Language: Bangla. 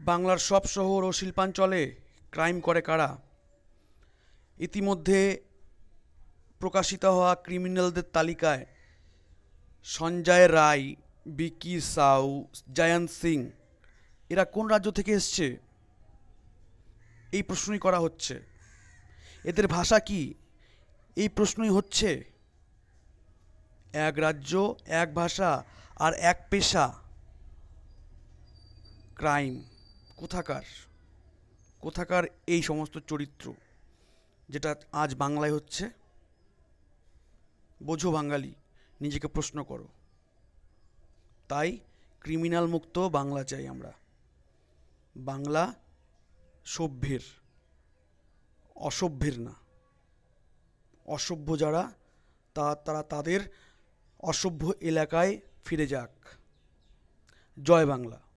বাংলার সব শহর ও শিল্পাঞ্চলে ক্রাইম করে কারা? ইতিমধ্যে প্রকাশিত হওয়া ক্রিমিনালদের তালিকায় সঞ্জয় রায়, বিকি সাউ, জয়ন্ত সিং এরা কোন রাজ্য থেকে এসছে? এই প্রশ্নই করা হচ্ছে। এদের ভাষা কি? এই প্রশ্নই হচ্ছে। এক রাজ্য, এক ভাষা আর এক পেশা, ক্রাইম। কোথাকার কোথাকার এই সমস্ত চরিত্র, যেটা আজ বাংলায় হচ্ছে? বোঝো বাঙালি, নিজেকে প্রশ্ন করো। তাই ক্রিমিনাল মুক্ত বাংলা চাই আমরা। বাংলা সভ্যের, অসভ্যের না। অসভ্য যারা তারা তাদের অসভ্য এলাকায় ফিরে যাক। জয় বাংলা।